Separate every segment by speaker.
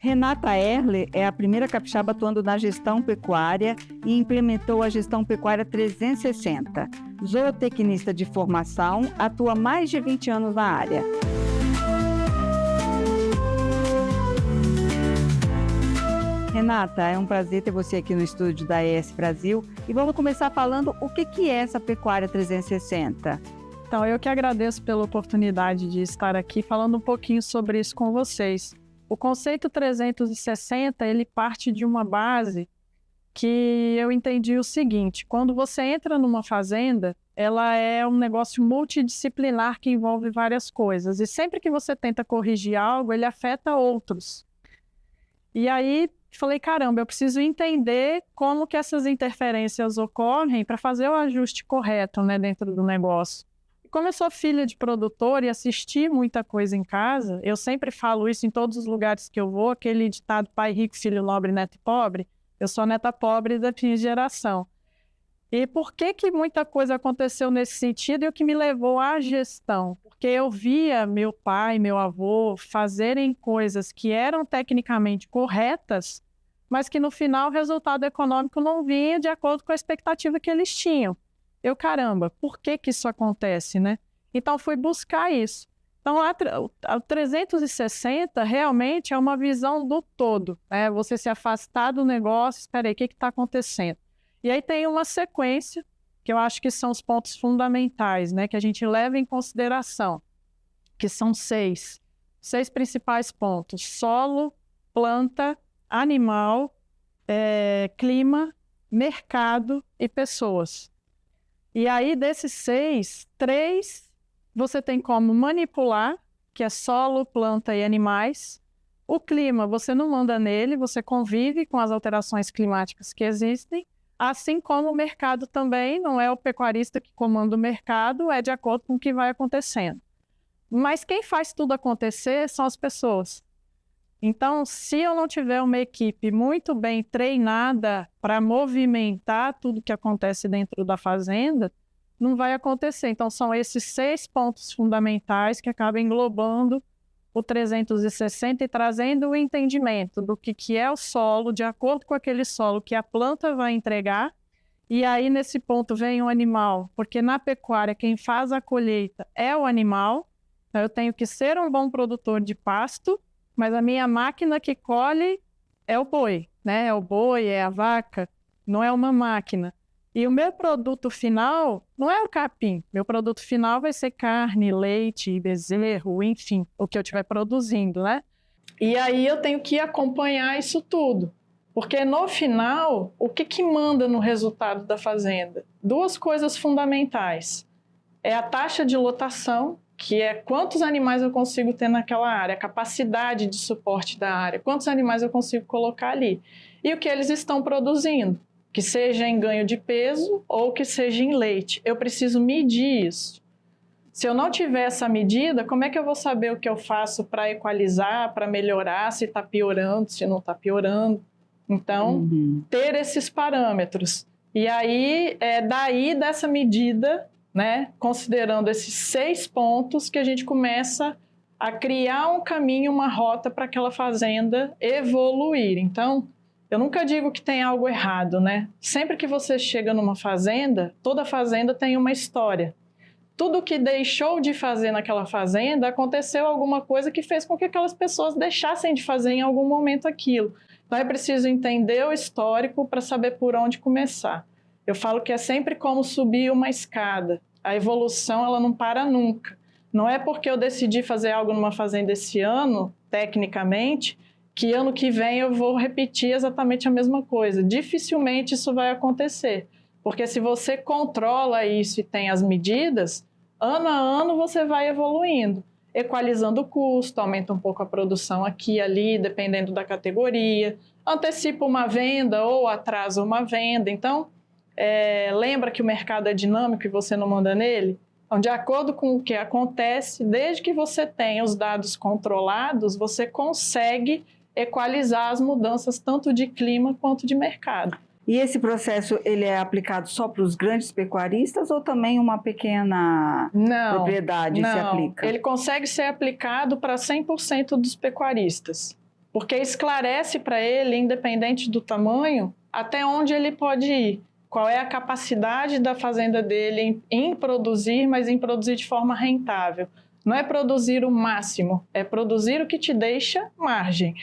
Speaker 1: Renata Erle é a primeira capixaba atuando na gestão pecuária e implementou a gestão pecuária 360. Zootecnista de formação, atua há mais de 20 anos na área. Renata, é um prazer ter você aqui no estúdio da ES Brasil e vamos começar falando o que é essa Pecuária 360.
Speaker 2: Então, eu que agradeço pela oportunidade de estar aqui falando um pouquinho sobre isso com vocês. O conceito 360, ele parte de uma base que eu entendi o seguinte: quando você entra numa fazenda, ela é um negócio multidisciplinar que envolve várias coisas. E sempre que você tenta corrigir algo, ele afeta outros. E aí, falei, caramba, eu preciso entender como que essas interferências ocorrem para fazer o ajuste correto, né, dentro do negócio. Como eu sou filha de produtor e assisti muita coisa em casa, eu sempre falo isso em todos os lugares que eu vou, aquele ditado pai rico, filho nobre, neto pobre. Eu sou neta pobre da minha geração. E por que muita coisa aconteceu nesse sentido e o que me levou à gestão? Porque eu via meu pai, meu avô fazerem coisas que eram tecnicamente corretas, mas que no final o resultado econômico não vinha de acordo com a expectativa que eles tinham. Caramba, por que isso acontece, né? Então, fui buscar isso. Então, a 360 realmente é uma visão do todo, né? Você se afastar do negócio, espera aí, o que está acontecendo? E aí tem uma sequência, que eu acho que são os pontos fundamentais, né? Que a gente leva em consideração, que são seis principais pontos: solo, planta, animal, clima, mercado e pessoas. E aí, desses 6, 3 você tem como manipular, que é solo, planta e animais. O clima, você não manda nele, você convive com as alterações climáticas que existem, assim como o mercado também, não é o pecuarista que comanda o mercado, é de acordo com o que vai acontecendo. Mas quem faz tudo acontecer são as pessoas. Então, se eu não tiver uma equipe muito bem treinada para movimentar tudo que acontece dentro da fazenda, não vai acontecer. Então, são esses 6 pontos fundamentais que acabam englobando o 360 e trazendo o entendimento do que é o solo, de acordo com aquele solo que a planta vai entregar. E aí, nesse ponto, vem o animal, porque na pecuária quem faz a colheita é o animal. Então, eu tenho que ser um bom produtor de pasto, mas a minha máquina que colhe é o boi, né? É o boi, é a vaca, não é uma máquina. E o meu produto final não é o capim. Meu produto final vai ser carne, leite, bezerro, enfim, o que eu estiver produzindo, né? E aí eu tenho que acompanhar isso tudo. Porque no final, o que manda no resultado da fazenda? 2 coisas fundamentais. É a taxa de lotação, que é quantos animais eu consigo ter naquela área, a capacidade de suporte da área, quantos animais eu consigo colocar ali. E o que eles estão produzindo, que seja em ganho de peso ou que seja em leite. Eu preciso medir isso. Se eu não tiver essa medida, como é que eu vou saber o que eu faço para equalizar, para melhorar, se está piorando, se não está piorando? Então, ter esses parâmetros. E aí, daí dessa medida, né, considerando esses 6 pontos, que a gente começa a criar um caminho, uma rota para aquela fazenda evoluir. Então, eu nunca digo que tem algo errado, né? Sempre que você chega numa fazenda, toda fazenda tem uma história. Tudo que deixou de fazer naquela fazenda, aconteceu alguma coisa que fez com que aquelas pessoas deixassem de fazer em algum momento aquilo. Então, é preciso entender o histórico para saber por onde começar. Eu falo que é sempre como subir uma escada. A evolução, ela não para nunca. Não é porque eu decidi fazer algo numa fazenda esse ano, tecnicamente, que ano que vem eu vou repetir exatamente a mesma coisa. Dificilmente isso vai acontecer. Porque se você controla isso e tem as medidas, ano a ano você vai evoluindo, equalizando o custo, aumenta um pouco a produção aqui e ali, dependendo da categoria, antecipa uma venda ou atrasa uma venda. Então, lembra que o mercado é dinâmico e você não manda nele? Então, de acordo com o que acontece, desde que você tenha os dados controlados, você consegue equalizar as mudanças tanto de clima quanto de mercado.
Speaker 1: E esse processo, ele é aplicado só para os grandes pecuaristas ou também uma pequena propriedade se aplica?
Speaker 2: Ele consegue ser aplicado para 100% dos pecuaristas. porque esclarece para ele, independente do tamanho, até onde ele pode ir. Qual é a capacidade da fazenda dele em produzir, mas em produzir de forma rentável. Não é produzir o máximo, é produzir o que te deixa margem.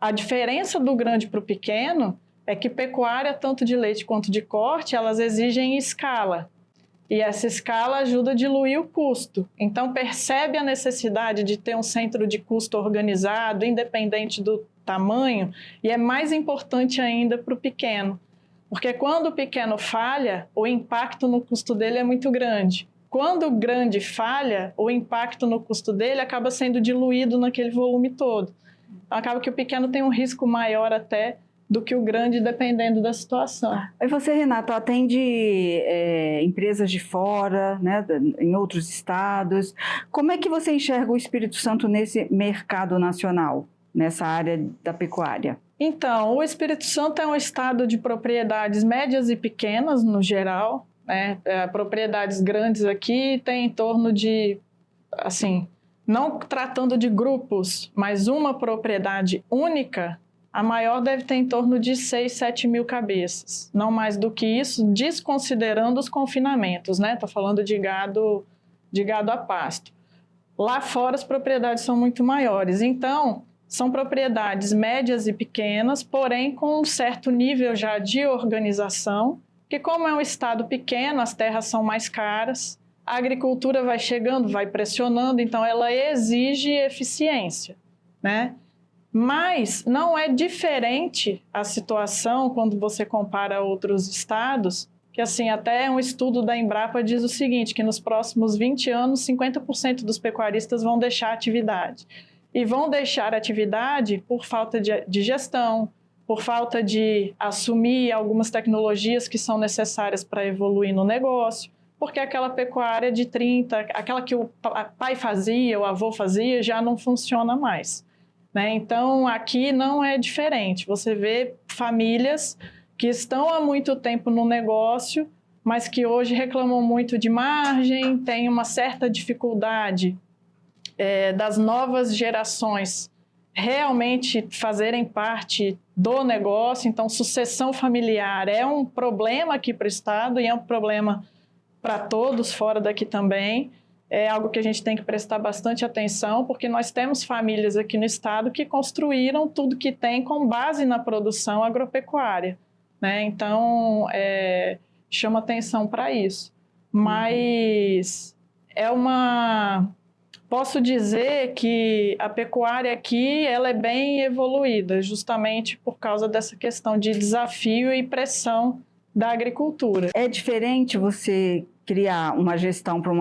Speaker 2: A diferença do grande para o pequeno é que pecuária, tanto de leite quanto de corte, elas exigem escala. E essa escala ajuda a diluir o custo. Então, percebe a necessidade de ter um centro de custo organizado, independente do tamanho, e é mais importante ainda para o pequeno. Porque quando o pequeno falha, o impacto no custo dele é muito grande. Quando o grande falha, o impacto no custo dele acaba sendo diluído naquele volume todo. Então, acaba que o pequeno tem um risco maior até do que o grande, dependendo da situação.
Speaker 1: E você, Renato, atende empresas de fora, né, em outros estados. Como é que você enxerga o Espírito Santo nesse mercado nacional, nessa área da pecuária?
Speaker 2: Então, o Espírito Santo é um estado de propriedades médias e pequenas, no geral, né? Propriedades grandes aqui tem em torno de, assim, não tratando de grupos, mas uma propriedade única, a maior deve ter em torno de 6, 7 mil cabeças. Não mais do que isso, desconsiderando os confinamentos, né? Estou falando de gado a pasto. Lá fora as propriedades são muito maiores, então são propriedades médias e pequenas, porém com um certo nível já de organização, que como é um estado pequeno, as terras são mais caras, a agricultura vai chegando, vai pressionando, então ela exige eficiência, né? Mas não é diferente a situação quando você compara outros estados, que assim, até um estudo da Embrapa diz o seguinte, que nos próximos 20 anos, 50% dos pecuaristas vão deixar a atividade. E vão deixar a atividade por falta de gestão, por falta de assumir algumas tecnologias que são necessárias para evoluir no negócio, porque aquela pecuária de 30, aquela que o pai fazia, o avô fazia, já não funciona mais, né? Então, aqui não é diferente. Você vê famílias que estão há muito tempo no negócio, mas que hoje reclamam muito de margem, têm uma certa dificuldade das novas gerações realmente fazerem parte do negócio. Então, sucessão familiar é um problema aqui para o estado e é um problema para todos fora daqui também. É algo que a gente tem que prestar bastante atenção, porque nós temos famílias aqui no estado que construíram tudo que tem com base na produção agropecuária, né? Então, chama atenção para isso. Mas posso dizer que a pecuária aqui ela é bem evoluída, justamente por causa dessa questão de desafio e pressão da agricultura.
Speaker 1: É diferente você criar uma gestão para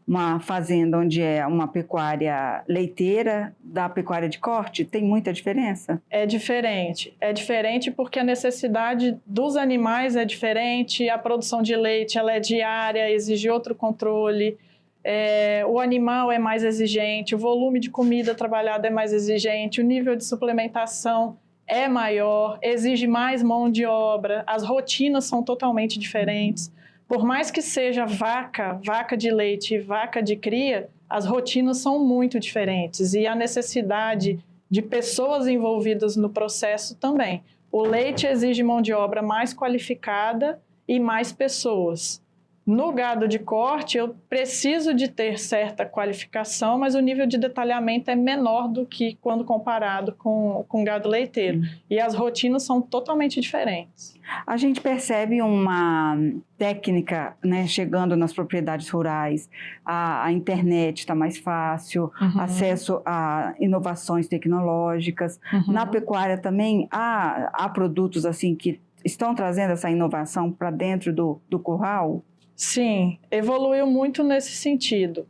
Speaker 1: uma fazenda onde é uma pecuária leiteira da pecuária de corte? Tem muita diferença?
Speaker 2: É diferente. É diferente porque a necessidade dos animais é diferente, a produção de leite ela é diária, exige outro controle. O animal é mais exigente, o volume de comida trabalhada é mais exigente, o nível de suplementação é maior, exige mais mão de obra, as rotinas são totalmente diferentes. Por mais que seja vaca de leite e vaca de cria, as rotinas são muito diferentes e a necessidade de pessoas envolvidas no processo também. O leite exige mão de obra mais qualificada e mais pessoas. No gado de corte, eu preciso de ter certa qualificação, mas o nível de detalhamento é menor do que quando comparado com gado leiteiro. E as rotinas são totalmente diferentes.
Speaker 1: A gente percebe uma técnica, né, chegando nas propriedades rurais, a internet está mais fácil, acesso a inovações tecnológicas. Na pecuária também há produtos assim que estão trazendo essa inovação para dentro do curral?
Speaker 2: Sim, evoluiu muito nesse sentido.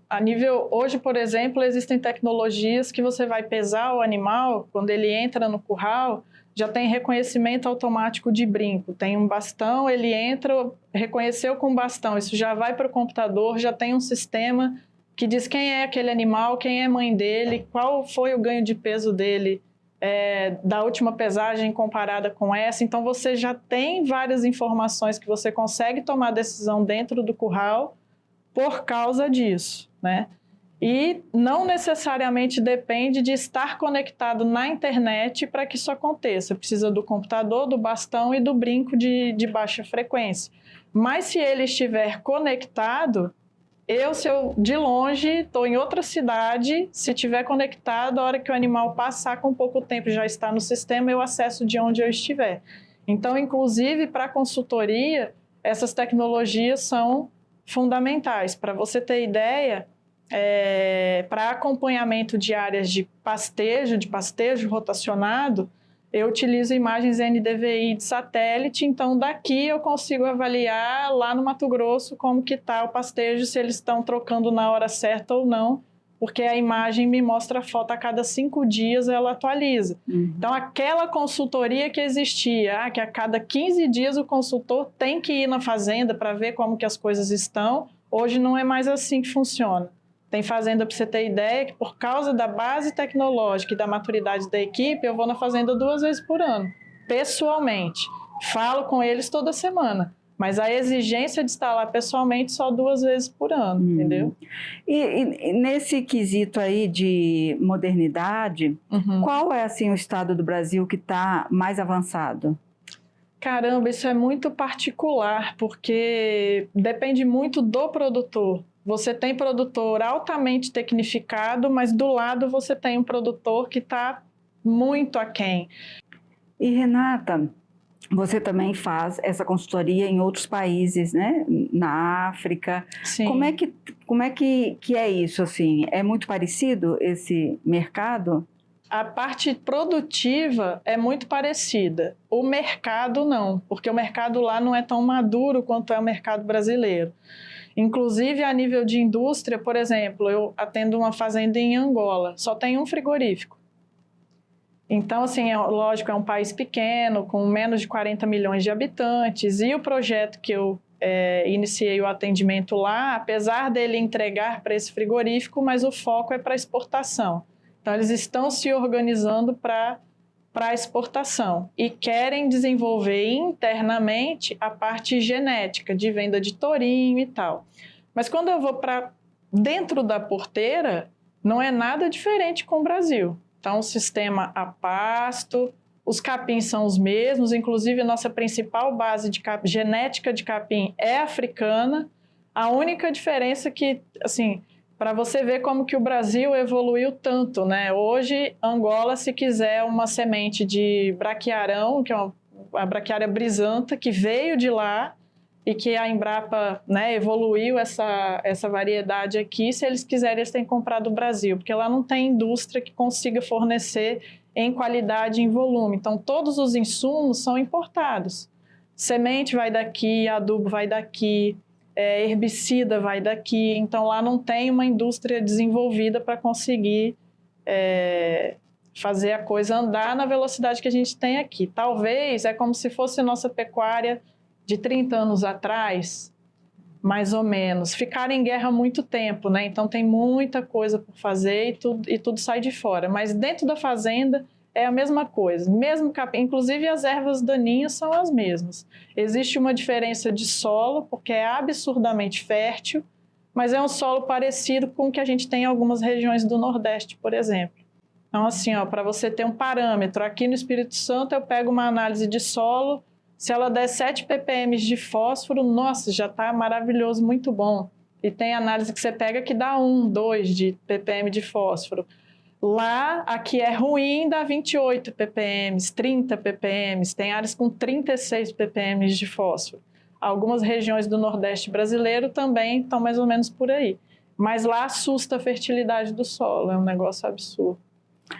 Speaker 2: Hoje, por exemplo, existem tecnologias que você vai pesar o animal, quando ele entra no curral, já tem reconhecimento automático de brinco. Tem um bastão, ele entra, reconheceu com o bastão, isso já vai para o computador, já tem um sistema que diz quem é aquele animal, quem é a mãe dele, qual foi o ganho de peso dele da última pesagem comparada com essa. Então, você já tem várias informações que você consegue tomar decisão dentro do curral por causa disso, né? E não necessariamente depende de estar conectado na internet para que isso aconteça. Precisa do computador, do bastão e do brinco de baixa frequência. Mas se ele estiver conectado, se eu de longe estou em outra cidade, se estiver conectado, a hora que o animal passar com pouco tempo já está no sistema, eu acesso de onde eu estiver. Então, inclusive, para consultoria, essas tecnologias são fundamentais. Para você ter ideia, para acompanhamento de áreas de pastejo rotacionado, eu utilizo imagens NDVI de satélite, então daqui eu consigo avaliar lá no Mato Grosso como que está o pastejo, se eles estão trocando na hora certa ou não, porque a imagem me mostra a foto a cada 5 dias, ela atualiza. Então, aquela consultoria que existia, que a cada 15 dias o consultor tem que ir na fazenda para ver como que as coisas estão, hoje não é mais assim que funciona. Tem fazenda, para você ter ideia, que por causa da base tecnológica e da maturidade da equipe, eu vou na fazenda 2 vezes por ano, pessoalmente. Falo com eles toda semana, mas a exigência de estar lá pessoalmente só 2 vezes por ano, entendeu?
Speaker 1: E nesse quesito aí de modernidade, qual é assim o estado do Brasil que está mais avançado?
Speaker 2: Caramba, isso é muito particular, porque depende muito do produtor. Você tem produtor altamente tecnificado, mas do lado você tem um produtor que está muito aquém.
Speaker 1: E Renata, você também faz essa consultoria em outros países, né? Na África.
Speaker 2: Sim.
Speaker 1: Como é que é isso, assim? É muito parecido esse mercado?
Speaker 2: A parte produtiva é muito parecida. O mercado não, porque o mercado lá não é tão maduro quanto é o mercado brasileiro. Inclusive, a nível de indústria, por exemplo, eu atendo uma fazenda em Angola, só tem um frigorífico. Então, assim, lógico, é um país pequeno, com menos de 40 milhões de habitantes, e o projeto que eu iniciei o atendimento lá, apesar dele entregar para esse frigorífico, mas o foco é para exportação. Então, eles estão se organizando para exportação e querem desenvolver internamente a parte genética de venda de tourinho e tal. Mas quando eu vou para dentro da porteira, não é nada diferente com o Brasil. Então, o sistema a pasto, os capins são os mesmos, inclusive a nossa principal base de genética de capim é africana. A única diferença que, assim, para você ver como que o Brasil evoluiu tanto, né? Hoje, Angola, se quiser uma semente de braquiarão, que é a braquiária brisanta, que veio de lá e que a Embrapa, né, evoluiu essa variedade aqui, se eles quiserem, eles têm que comprar do Brasil, porque lá não tem indústria que consiga fornecer em qualidade e em volume. Então, todos os insumos são importados. Semente vai daqui, adubo vai daqui, herbicida vai daqui, então lá não tem uma indústria desenvolvida para conseguir fazer a coisa andar na velocidade que a gente tem aqui. Talvez é como se fosse a nossa pecuária de 30 anos atrás, mais ou menos. Ficaram em guerra há muito tempo, né? Então tem muita coisa por fazer e tudo sai de fora. Mas dentro da fazenda é a mesma coisa, mesmo capim, inclusive as ervas daninhas são as mesmas. Existe uma diferença de solo, porque é absurdamente fértil, mas é um solo parecido com o que a gente tem em algumas regiões do Nordeste, por exemplo. Então, assim, para você ter um parâmetro, aqui no Espírito Santo eu pego uma análise de solo, se ela der 7 ppm de fósforo, nossa, já está maravilhoso, muito bom. E tem análise que você pega que dá 1, 2 de ppm de fósforo. Lá, aqui é ruim, dá 28 ppm, 30 ppm, tem áreas com 36 ppm de fósforo. Algumas regiões do Nordeste brasileiro também estão mais ou menos por aí. Mas lá assusta a fertilidade do solo, é um negócio absurdo.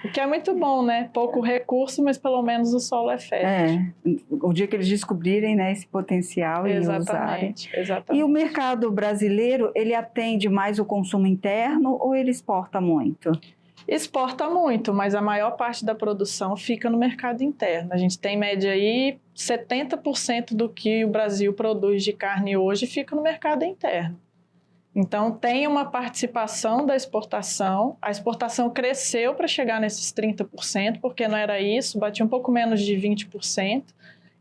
Speaker 2: O que é muito bom, né? Pouco recurso, mas pelo menos o solo é fértil.
Speaker 1: O dia que eles descobrirem, né, esse potencial e usarem.
Speaker 2: Exatamente.
Speaker 1: E o mercado brasileiro, ele atende mais o consumo interno ou ele exporta muito?
Speaker 2: Exporta muito, mas a maior parte da produção fica no mercado interno. A gente tem em média aí 70% do que o Brasil produz de carne hoje fica no mercado interno. Então, tem uma participação da exportação. A exportação cresceu para chegar nesses 30%, porque não era isso, batia um pouco menos de 20%.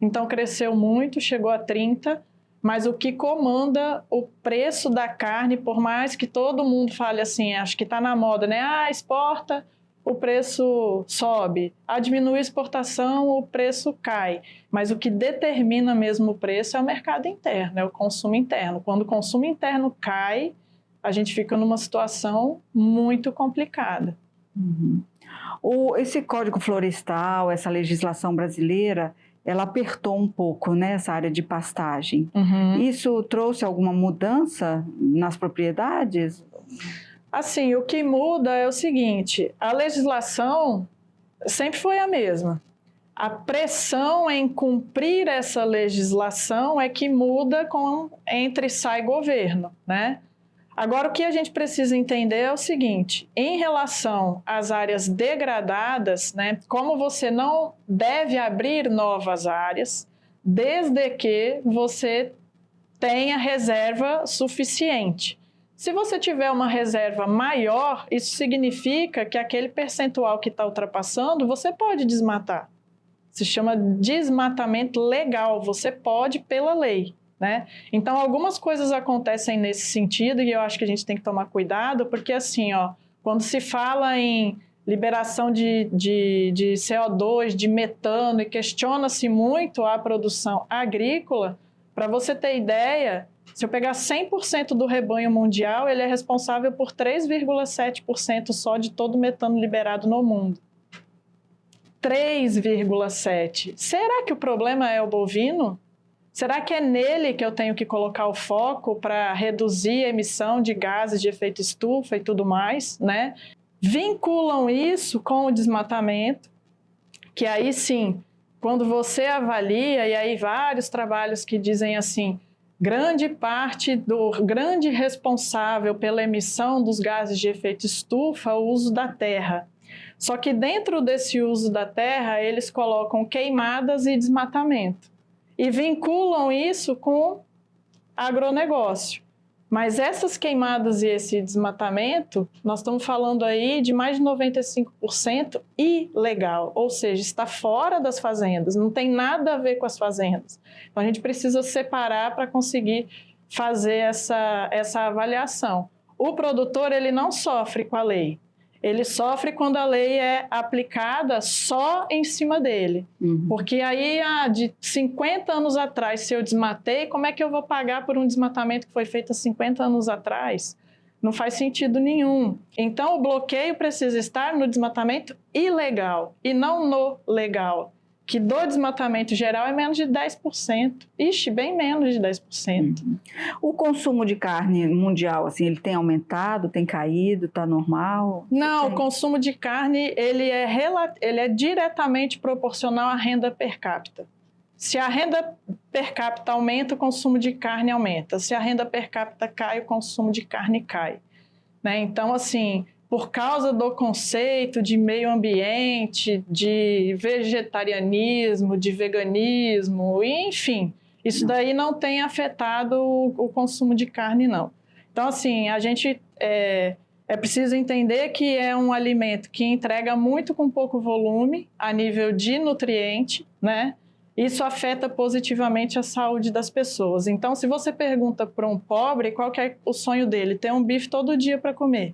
Speaker 2: Então, cresceu muito, chegou a 30%. mas o que comanda o preço da carne, por mais que todo mundo fale assim, acho que está na moda, né? Ah, exporta, o preço sobe. Ah, diminui a exportação, o preço cai. Mas o que determina mesmo o preço é o mercado interno, é o consumo interno. Quando o consumo interno cai, a gente fica numa situação muito complicada.
Speaker 1: Uhum. Esse Código Florestal, essa legislação brasileira, ela apertou um pouco, né, essa área de pastagem.
Speaker 2: Uhum.
Speaker 1: Isso trouxe alguma mudança nas propriedades?
Speaker 2: Assim, o que muda é o seguinte, a legislação sempre foi a mesma. A pressão em cumprir essa legislação é que muda entre sai governo, né? Agora, o que a gente precisa entender é o seguinte, em relação às áreas degradadas, né, como você não deve abrir novas áreas, desde que você tenha reserva suficiente. Se você tiver uma reserva maior, isso significa que aquele percentual que está ultrapassando, você pode desmatar. Se chama desmatamento legal, você pode pela lei. Né? Então, algumas coisas acontecem nesse sentido e eu acho que a gente tem que tomar cuidado, porque assim, ó, quando se fala em liberação de CO2, de metano e questiona-se muito a produção agrícola, para você ter ideia, se eu pegar 100% do rebanho mundial, ele é responsável por 3,7% só de todo o metano liberado no mundo. 3,7%. Será que o problema é o bovino? Será que é nele que eu tenho que colocar o foco para reduzir a emissão de gases de efeito estufa e tudo mais, né? Vinculam isso com o desmatamento, que aí sim, quando você avalia, e aí vários trabalhos que dizem assim, grande parte do grande responsável pela emissão dos gases de efeito estufa é o uso da terra. Só que dentro desse uso da terra, eles colocam queimadas e desmatamento. E vinculam isso com agronegócio. Mas essas queimadas e esse desmatamento, nós estamos falando aí de mais de 95% ilegal, ou seja, está fora das fazendas, não tem nada a ver com as fazendas. Então a gente precisa separar para conseguir fazer essa avaliação. O produtor, ele não sofre com a lei. Ele sofre quando a lei é aplicada só em cima dele. Uhum. Porque aí, de 50 anos atrás, se eu desmatei, como é que eu vou pagar por um desmatamento que foi feito há 50 anos atrás? Não faz sentido nenhum. Então, o bloqueio precisa estar no desmatamento ilegal e não no legal. Que do desmatamento geral é menos de 10%. Ixi, bem menos de 10%.
Speaker 1: Uhum. O consumo de carne mundial, assim, ele tem aumentado, tem caído, está normal?
Speaker 2: Não, o consumo de carne ele é diretamente proporcional à renda per capita. Se a renda per capita aumenta, o consumo de carne aumenta. Se a renda per capita cai, o consumo de carne cai. Né? Então, assim, por causa do conceito de meio ambiente, de vegetarianismo, de veganismo, enfim, isso daí não tem afetado o consumo de carne, não. Então, assim, a gente é preciso entender que é um alimento que entrega muito com pouco volume a nível de nutriente, né? Isso afeta positivamente a saúde das pessoas. Então, se você pergunta para um pobre qual que é o sonho dele, ter um bife todo dia para comer.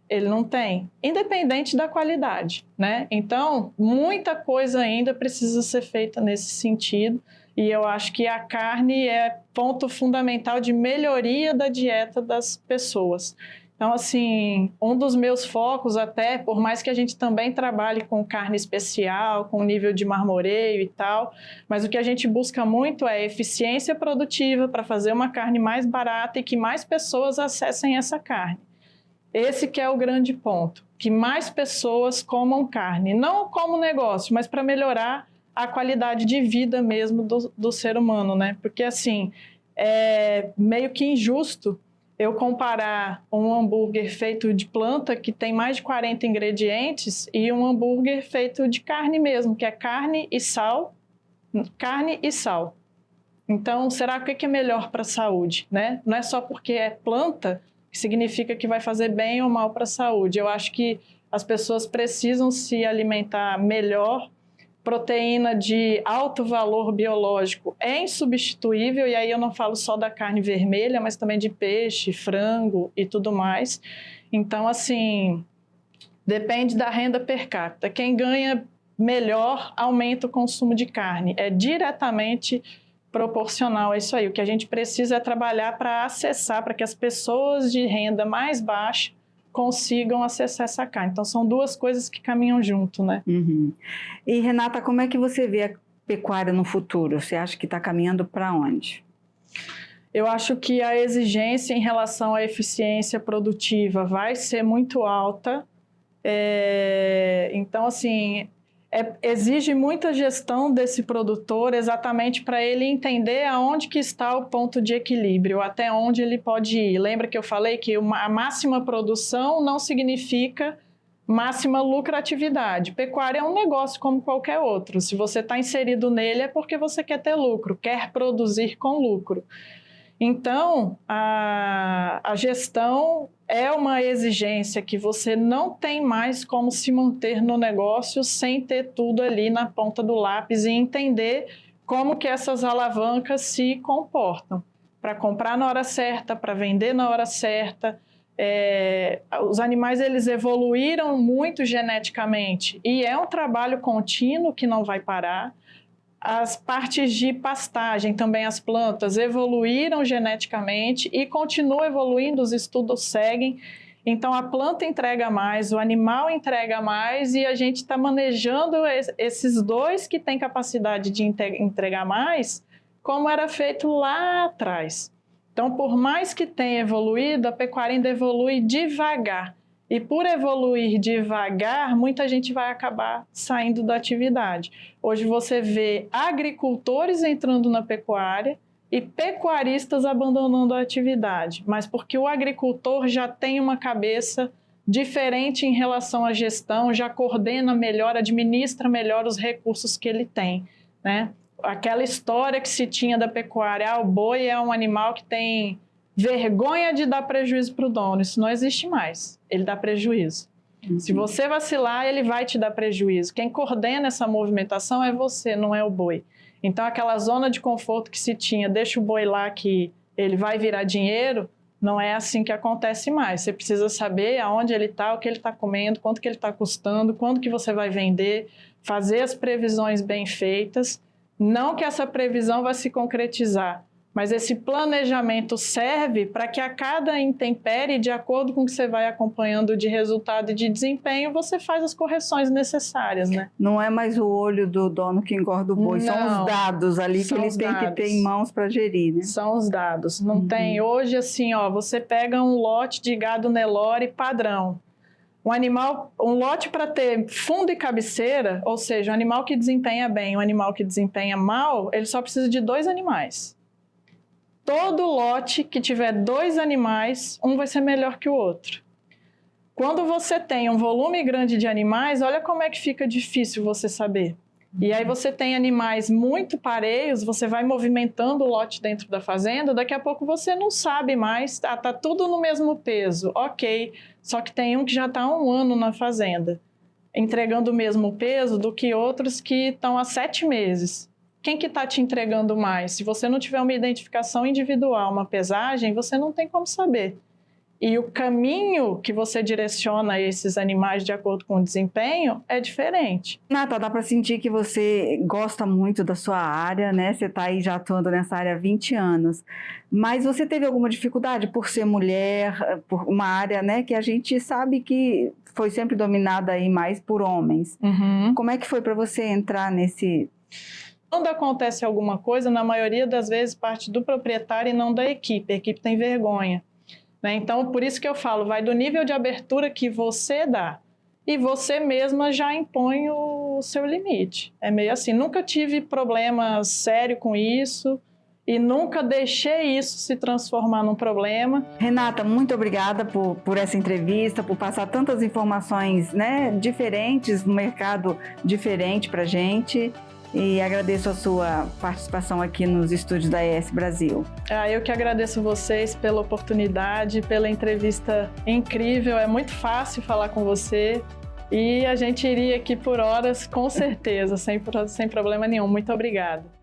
Speaker 2: Ele não tem, independente da qualidade, né? Então, muita coisa ainda precisa ser feita nesse sentido e eu acho que a carne é ponto fundamental de melhoria da dieta das pessoas. Então, assim, um dos meus focos até, por mais que a gente também trabalhe com carne especial, com nível de marmoreio e tal, mas o que a gente busca muito é eficiência produtiva para fazer uma carne mais barata e que mais pessoas acessem essa carne. Esse que é o grande ponto, que mais pessoas comam carne, não como negócio, mas para melhorar a qualidade de vida mesmo do ser humano, né? Porque assim, é meio que injusto eu comparar um hambúrguer feito de planta, que tem mais de 40 ingredientes, e um hambúrguer feito de carne mesmo, que é carne e sal. Então, será que é melhor para a saúde, né? Não é só porque é planta que significa que vai fazer bem ou mal para a saúde. Eu acho que as pessoas precisam se alimentar melhor proteína de alto valor biológico é insubstituível, e aí eu não falo só da carne vermelha, mas também de peixe, frango e tudo mais. Então, assim, depende da renda per capita. Quem ganha melhor aumenta o consumo de carne. É diretamente proporcional a isso aí. O que a gente precisa é trabalhar para acessar, para que as pessoas de renda mais baixa consigam acessar essa carne. Então, são duas coisas que caminham junto, né?
Speaker 1: Uhum. E, Renata, como é que você vê a pecuária no futuro? Você acha que está caminhando para onde?
Speaker 2: Eu acho que a exigência em relação à eficiência produtiva vai ser muito alta. Então, assim, exige muita gestão desse produtor exatamente para ele entender aonde que está o ponto de equilíbrio, até onde ele pode ir. Lembra que eu falei que a máxima produção não significa máxima lucratividade. Pecuária é um negócio como qualquer outro. Se você está inserido nele é porque você quer ter lucro, quer produzir com lucro. Então, a gestão é uma exigência que você não tem mais como se manter no negócio sem ter tudo ali na ponta do lápis e entender como que essas alavancas se comportam. Para comprar na hora certa, para vender na hora certa. Os animais, eles evoluíram muito geneticamente e é um trabalho contínuo que não vai parar. As partes de pastagem, também as plantas, evoluíram geneticamente e continuam evoluindo, os estudos seguem. Então, a planta entrega mais, o animal entrega mais e a gente está manejando esses dois que têm capacidade de entregar mais, como era feito lá atrás. Então, por mais que tenha evoluído, a pecuária ainda evolui devagar. E por evoluir devagar, muita gente vai acabar saindo da atividade. Hoje você vê agricultores entrando na pecuária e pecuaristas abandonando a atividade, mas porque o agricultor já tem uma cabeça diferente em relação à gestão, já coordena melhor, administra melhor os recursos que ele tem, né? Aquela história que se tinha da pecuária, o boi é um animal que tem vergonha de dar prejuízo para o dono, isso não existe mais, ele dá prejuízo. Se você vacilar, ele vai te dar prejuízo. Quem coordena essa movimentação é você, não é o boi. Então, aquela zona de conforto que se tinha, deixa o boi lá que ele vai virar dinheiro, não é assim que acontece mais. Você precisa saber aonde ele está, o que ele está comendo, quanto que ele está custando, quando que você vai vender, fazer as previsões bem feitas. Não que essa previsão vai se concretizar, mas esse planejamento serve para que a cada intempérie, de acordo com o que você vai acompanhando de resultado e de desempenho, você faz as correções necessárias, né?
Speaker 1: Não é mais o olho do dono que engorda o boi, são os dados ali que ele tem que ter em mãos para gerir, né?
Speaker 2: São os dados. Não tem hoje assim, ó, você pega um lote de gado Nelore padrão. Um lote para ter fundo e cabeceira, ou seja, um animal que desempenha bem, um animal que desempenha mal, ele só precisa de 2 animais. Todo lote que tiver 2 animais, um vai ser melhor que o outro. Quando você tem um volume grande de animais, olha como é que fica difícil você saber. E aí você tem animais muito pareios, você vai movimentando o lote dentro da fazenda, daqui a pouco você não sabe mais, tá tudo no mesmo peso, ok, só que tem um que já está há 1 ano na fazenda, entregando o mesmo peso do que outros que estão há 7 meses. Quem que está te entregando mais? Se você não tiver uma identificação individual, uma pesagem, você não tem como saber. E o caminho que você direciona esses animais de acordo com o desempenho é diferente.
Speaker 1: Renata, dá para sentir que você gosta muito da sua área, né? Você está aí já atuando nessa área há 20 anos. Mas você teve alguma dificuldade por ser mulher, por uma área, né, que a gente sabe que foi sempre dominada aí mais por homens. Como é que foi para você entrar nesse...
Speaker 2: Quando acontece alguma coisa, na maioria das vezes parte do proprietário e não da equipe. A equipe tem vergonha. Né? Então, por isso que eu falo, vai do nível de abertura que você dá. E você mesma já impõe o seu limite. É meio assim, nunca tive problema sério com isso e nunca deixei isso se transformar num problema.
Speaker 1: Renata, muito obrigada por essa entrevista, por passar tantas informações, né, diferentes, no mercado diferente para a gente. E agradeço a sua participação aqui nos estúdios da ES Brasil.
Speaker 2: Eu que agradeço vocês pela oportunidade, pela entrevista incrível. É muito fácil falar com você. E a gente iria aqui por horas, com certeza, sem problema nenhum. Muito obrigada.